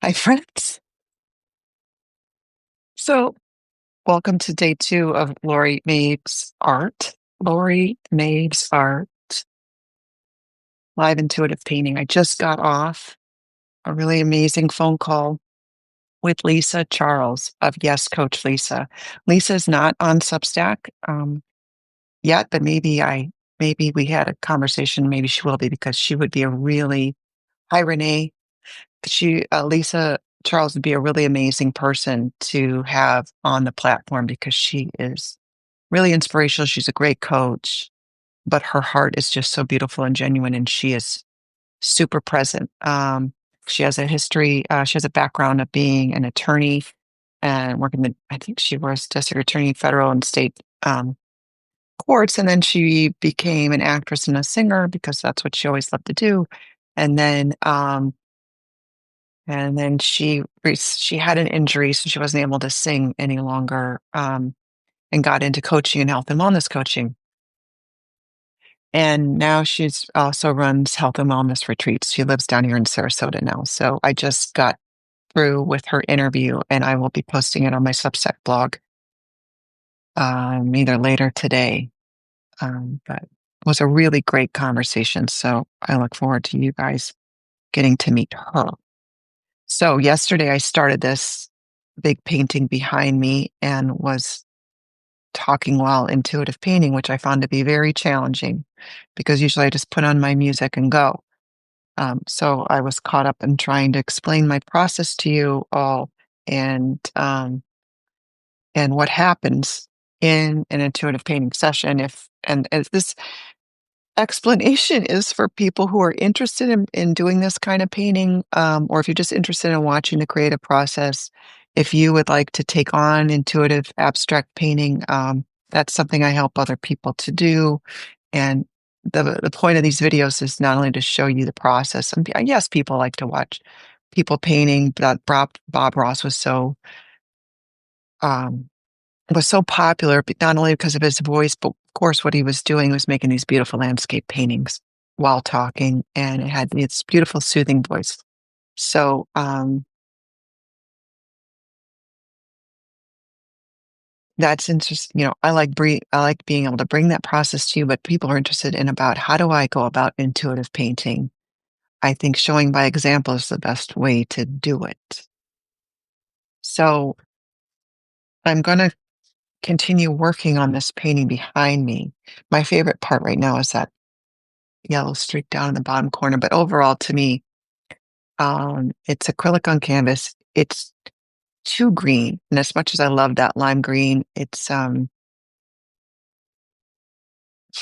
Hi, friends. So, welcome to day two of Laurie Maves ART. Laurie Maves ART, live intuitive painting. I just got off a really amazing phone call with Lisa Charles of Yes Coach Lisa. Lisa's not on Substack yet, but maybe we had a conversation. Maybe she will be because she would be a really hi Renee. Lisa Charles would be a really amazing person to have on the platform because she is really inspirational. She's a great coach, but her heart is just so beautiful and genuine, and she is super present. She has a history, she has a background of being an attorney and working I think she was district attorney, federal and state courts. And then she became an actress and a singer because that's what she always loved to do. And then, um, and then she had an injury, so she wasn't able to sing any longer, and got into coaching and health and wellness coaching. And now she's also runs health and wellness retreats. She lives down here in Sarasota now. So I just got through with her interview and I will be posting it on my Substack blog either later today. But it was a really great conversation. So I look forward to you guys getting to meet her. So yesterday I started this big painting behind me and was talking while intuitive painting, which I found to be very challenging because usually I just put on my music and go. So I was caught up in trying to explain my process to you all and what happens in an intuitive painting session if this explanation is for people who are interested in doing this kind of painting, or if you're just interested in watching the creative process. If you would like to take on intuitive abstract painting, that's something I help other people to do. And the point of these videos is not only to show you the process. And yes, people like to watch people painting, but Bob Ross um, was so popular, but not only because of his voice, but of course what he was doing was making these beautiful landscape paintings while talking, and it had its beautiful, soothing voice. So that's interesting. I like being able to bring that process to you, but people are interested in about how do I go about intuitive painting. I think showing by example is the best way to do it. So I'm going to continue working on this painting behind me. My favorite part right now is that yellow streak down in the bottom corner. But overall, to me, it's acrylic on canvas. It's too green, and as much as I love that lime green, it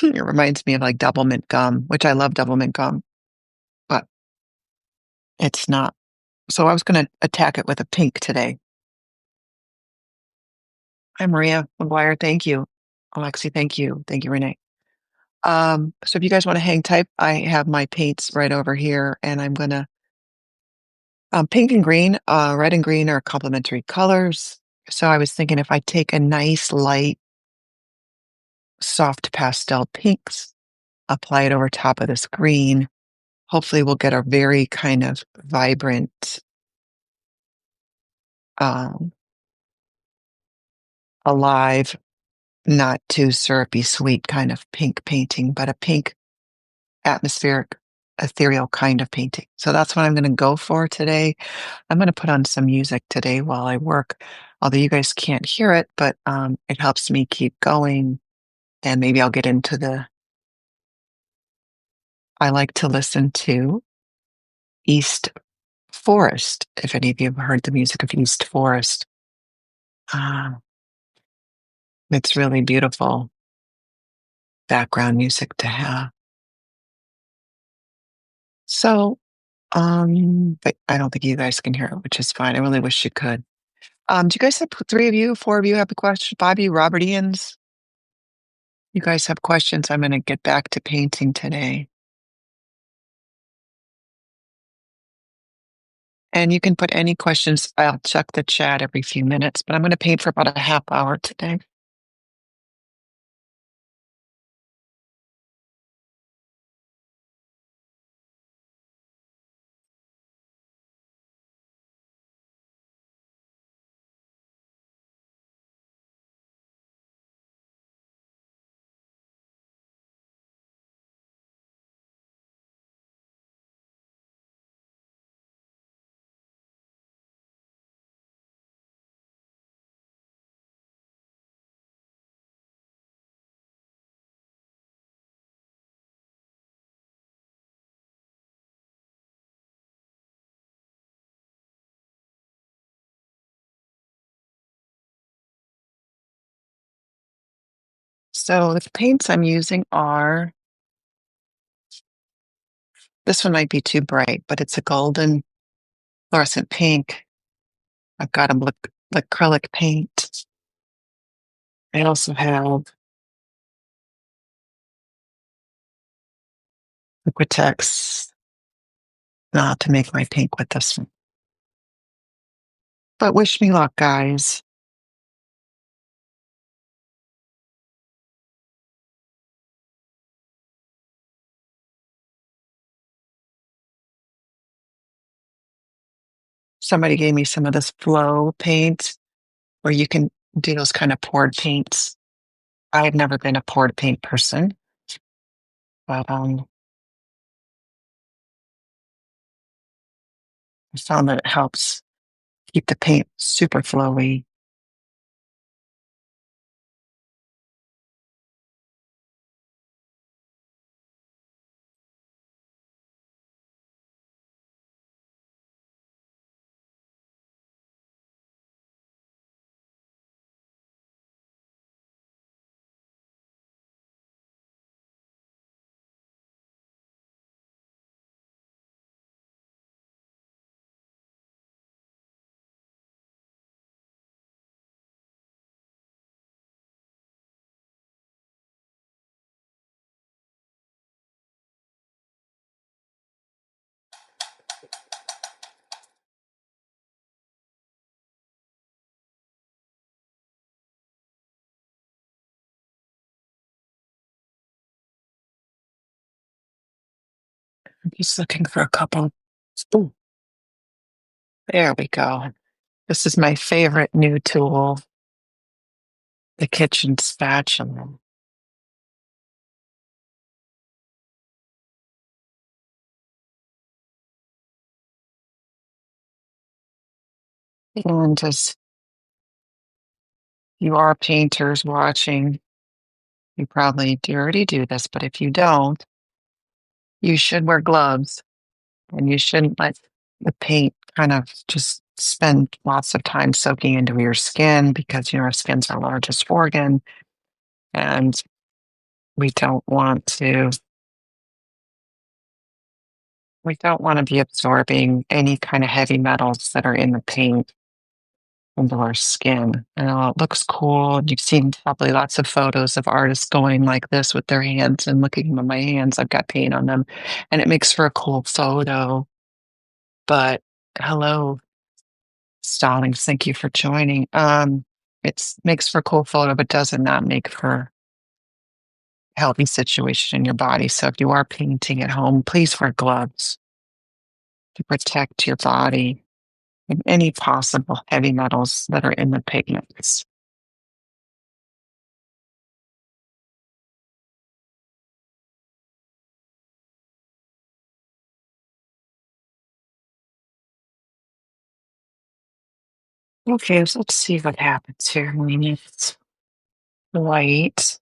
reminds me of like double mint gum, which I love double mint gum, but it's not. So I was going to attack it with a pink today. Hi, Maria McGuire. Thank you. Alexi, thank you. Thank you, Renee. So if you guys want to hang tight, I have my paints right over here, and I'm gonna pink and green, red and green are complementary colors. So I was thinking if I take a nice light, soft pastel pinks, apply it over top of this green, hopefully we'll get a very kind of vibrant, um, alive, not too syrupy sweet kind of pink painting, but a pink atmospheric, ethereal kind of painting. So that's what I'm going to go for today. I'm going to put on some music today while I work, although you guys can't hear it, but it helps me keep going. And maybe I'll get into I like to listen to East Forest, if any of you have heard the music of East Forest. Uh, it's really beautiful background music to have. So, but I don't think you guys can hear it, which is fine. I really wish you could. Do you guys have three of you, four of you have a question? Bobby, Robert Ians, you guys have questions? I'm going to get back to painting today. And you can put any questions. I'll check the chat every few minutes, but I'm going to paint for about a half hour today. So the paints I'm using are, this one might be too bright, but it's a golden fluorescent pink. I've got a acrylic paint. I also have Liquitex, not to make my pink with this one. But wish me luck, guys. Somebody gave me some of this flow paint where you can do those kind of poured paints. I've never been a poured paint person, but I found that it helps keep the paint super flowy. I'm just looking for a couple. Ooh, there we go. This is my favorite new tool, the kitchen spatula. And as you are painters watching, you probably do already do this, but if you don't, you should wear gloves and you shouldn't let the paint kind of just spend lots of time soaking into your skin because, our skin's our largest organ and we don't want to we don't want to be absorbing any kind of heavy metals that are in the paint into our skin. And it looks cool. You've seen probably lots of photos of artists going like this with their hands and looking at my hands. I've got paint on them, and it makes for a cool photo. But hello, Stallings. Thank you for joining. It makes for a cool photo, but does not make for a healthy situation in your body. So if you are painting at home, please wear gloves to protect your body and any possible heavy metals that are in the pigments. Okay, so let's see what happens here. We need white.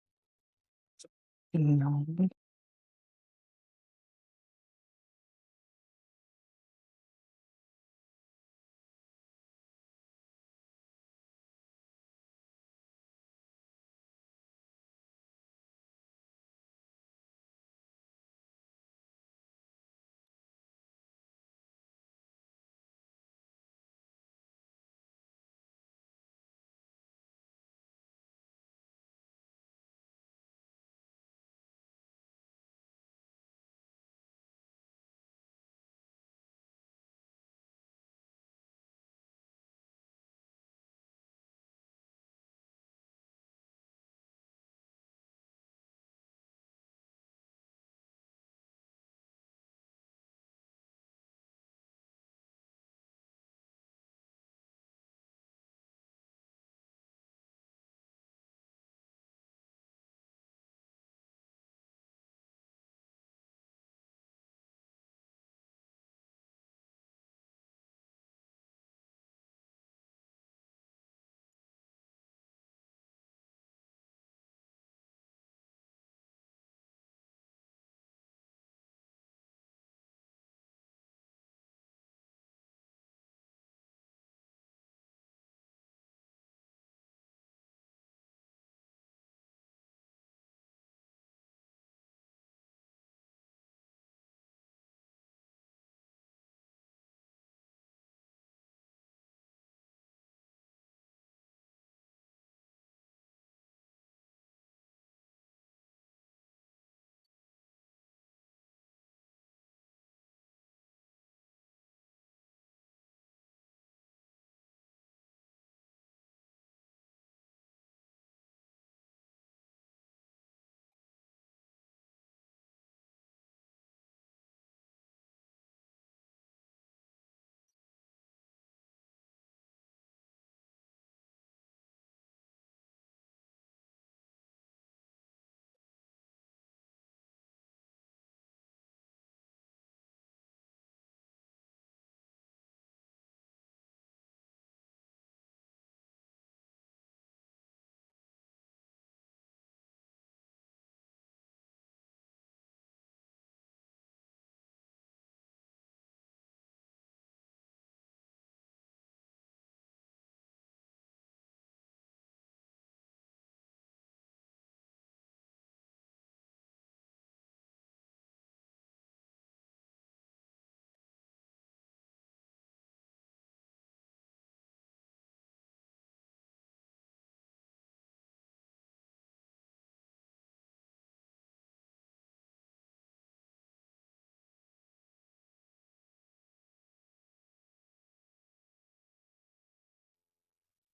No.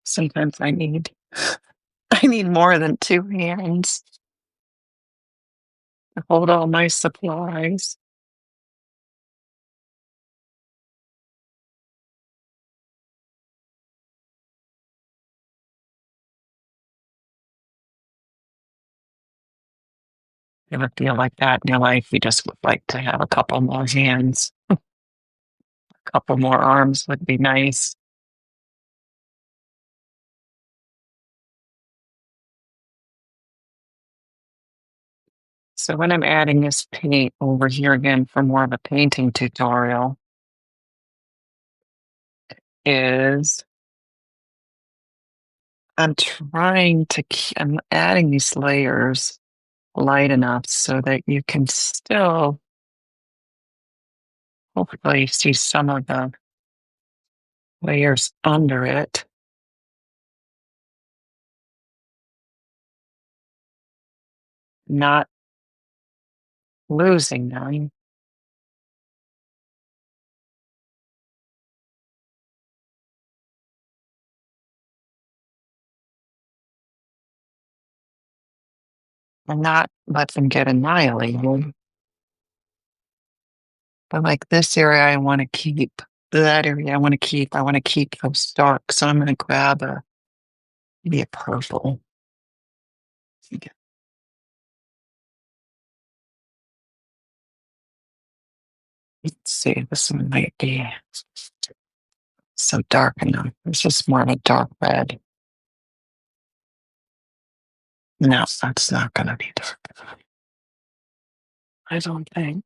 Sometimes I need more than 2 hands to hold all my supplies. You ever feel like that in your life? You just would like to have a couple more hands, a couple more arms would be nice. So when I'm adding this paint over here again for more of a painting tutorial is I'm adding these layers light enough so that you can still hopefully see some of the layers under it, not losing them. And not let them get annihilated. But like this area, I want to keep that area. I want to keep those dark. So I'm going to grab maybe a purple. Let's see. This one might be so dark enough. It's just more of a dark red. No, that's not going to be dark enough. I don't think.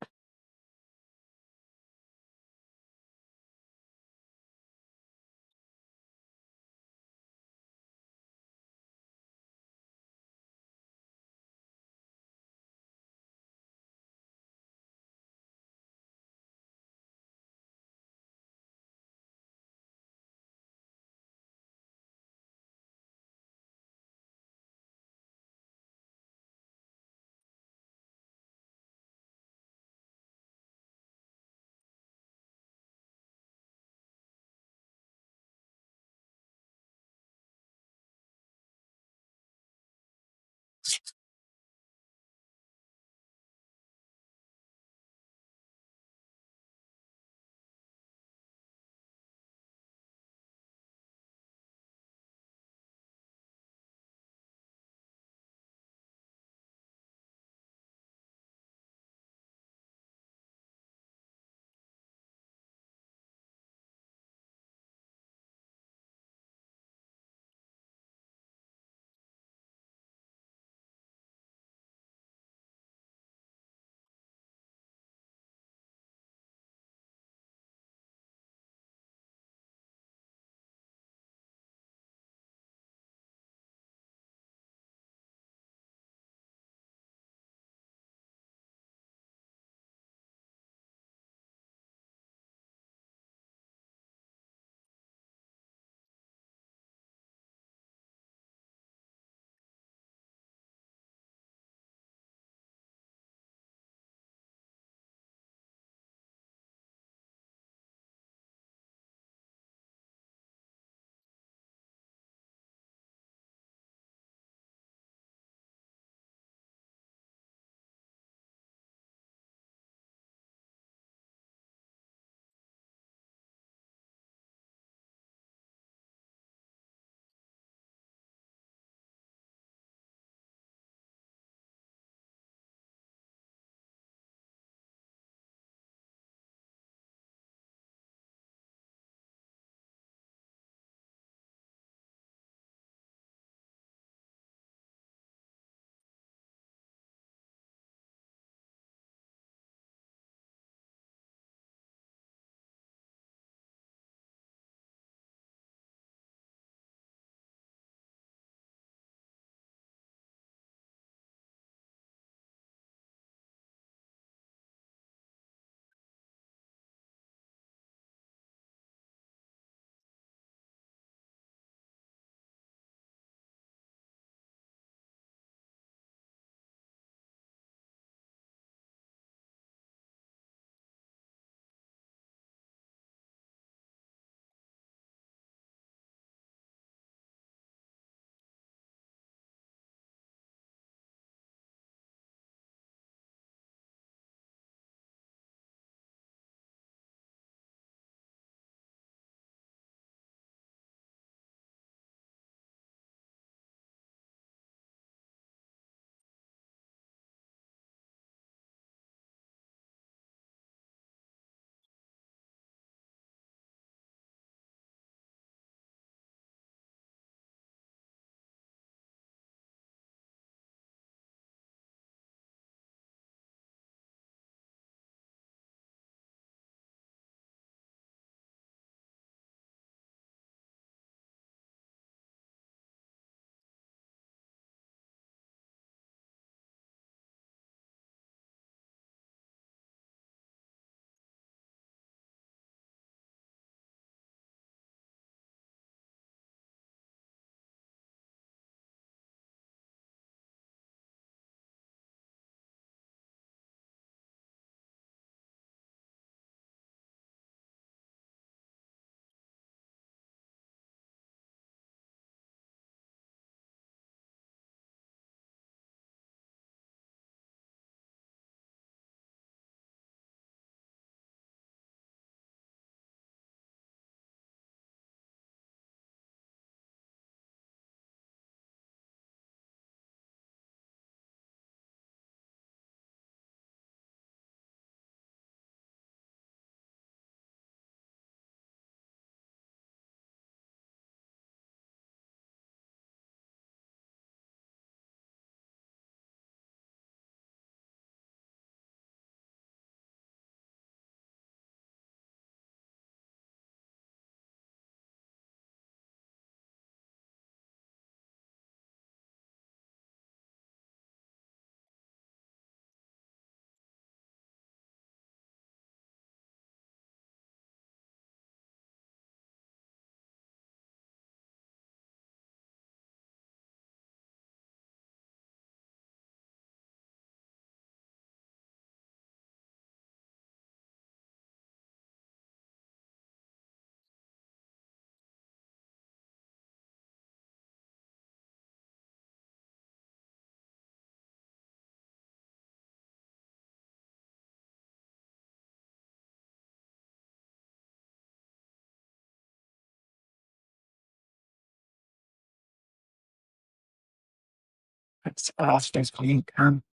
It's awesome.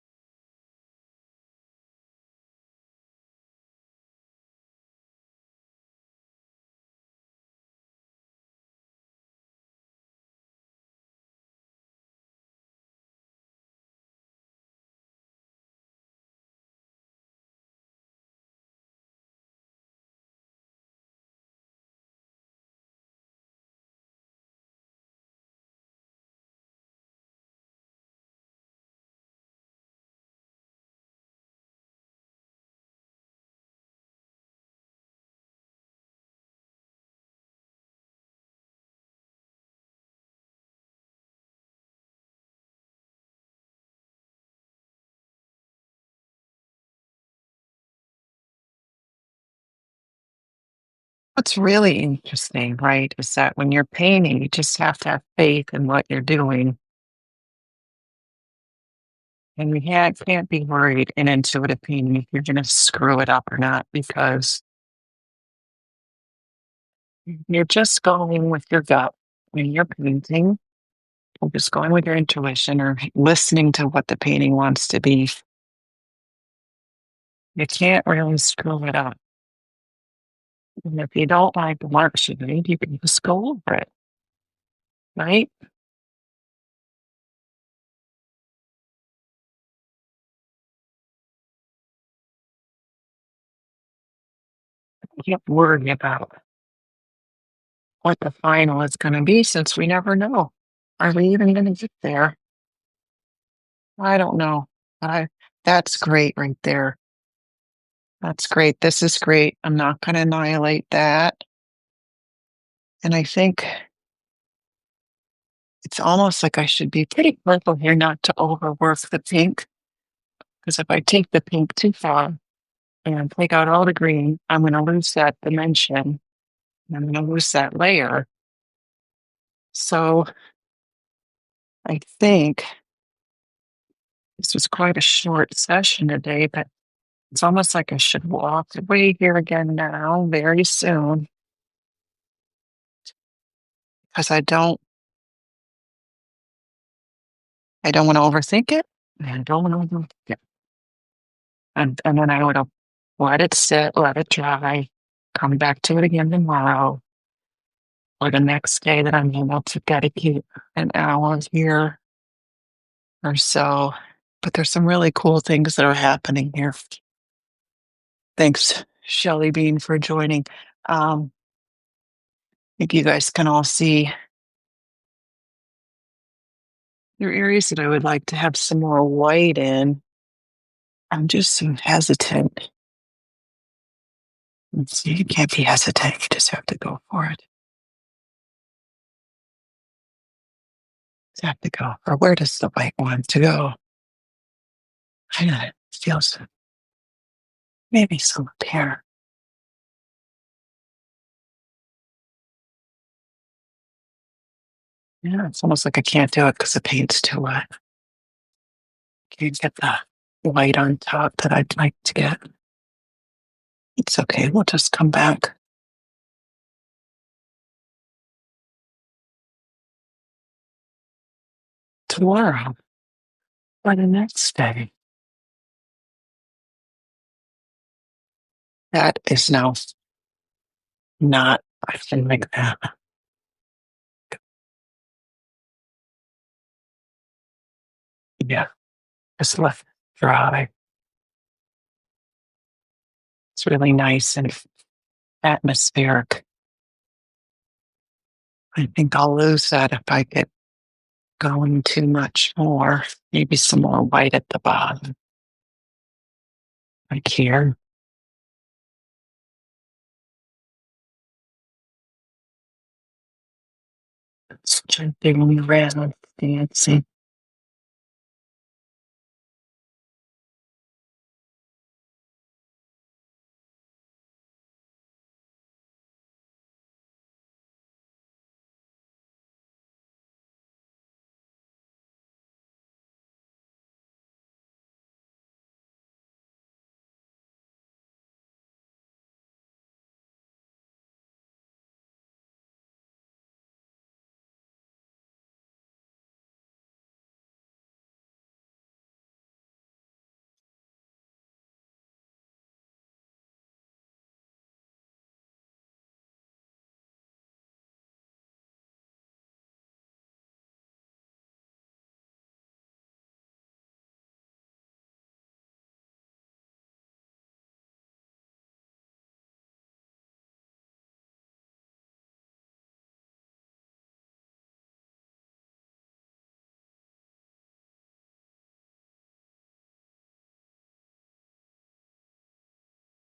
What's really interesting, right, is that when you're painting, you just have to have faith in what you're doing. And you can't be worried in intuitive painting if you're going to screw it up or not, because you're just going with your gut when you're painting. You're just going with your intuition or listening to what the painting wants to be. You can't really screw it up. And if you don't like the marks you made, you can just go over it, right? You can't worry about what the final is going to be since we never know. Are we even going to get there? I don't know. I That's great right there. That's great. This is great. I'm not going to annihilate that. And I think it's almost like I should be pretty careful here not to overwork the pink. Because if I take the pink too far and take out all the green, I'm going to lose that dimension. And I'm going to lose that layer. So I think this was quite a short session today, but it's almost like I should walk away here again now very soon because I don't want to overthink it. And I don't want to overthink it. And then I would have let it sit, let it dry, come back to it again tomorrow or the next day that I'm able to dedicate an hour here or so. But there's some really cool things that are happening here. Thanks, Shelly Bean, for joining. I think you guys can all see there are areas that I would like to have some more white in. I'm just so hesitant. So you can't be hesitant. You just have to go for it. You have to go. Or where does the white want to go? I know it feels maybe some up here. Yeah, it's almost like I can't do it because the paint's too wet. Can't get the white on top that I'd like to get. It's okay. We'll just come back tomorrow or the next day. That is now not, I can make that. Yeah, just left it dry. It's really nice and atmospheric. I think I'll lose that if I get going too much more. Maybe some more white at the bottom, like here. It's jumping around, dancing.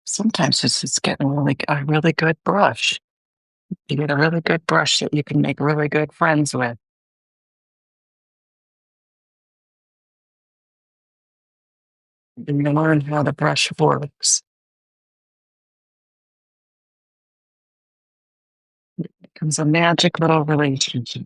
Sometimes it's just getting a really good brush. You get a really good brush that you can make really good friends with. And you learn how the brush works. It becomes a magic little relationship.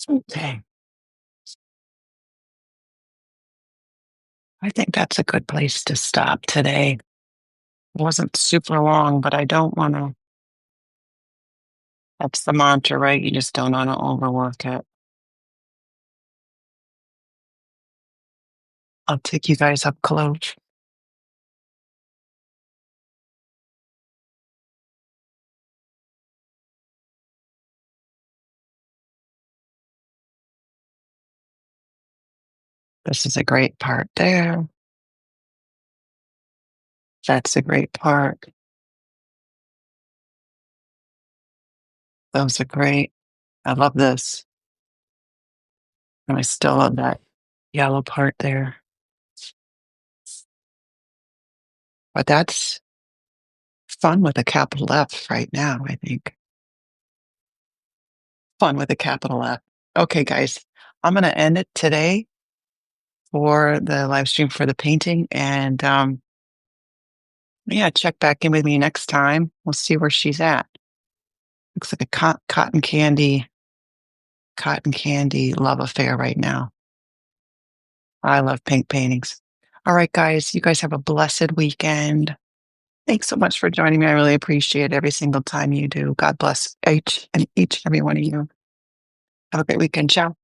Okay. I think that's a good place to stop today. It wasn't super long, but I don't want to. That's the mantra, right? You just don't want to overwork it. I'll take you guys up close. This is a great part there. That's a great part. Those are great. I love this. And I still love that yellow part there. But that's fun with a capital F right now, I think. Fun with a capital F. Okay, guys, I'm gonna end it today for the live stream for the painting, and, yeah, check back in with me next time. We'll see where she's at. Looks like a cotton candy love affair right now. I love pink paintings. All right, guys, you guys have a blessed weekend. Thanks so much for joining me. I really appreciate every single time you do. God bless each and every one of you. Have a great weekend. Ciao.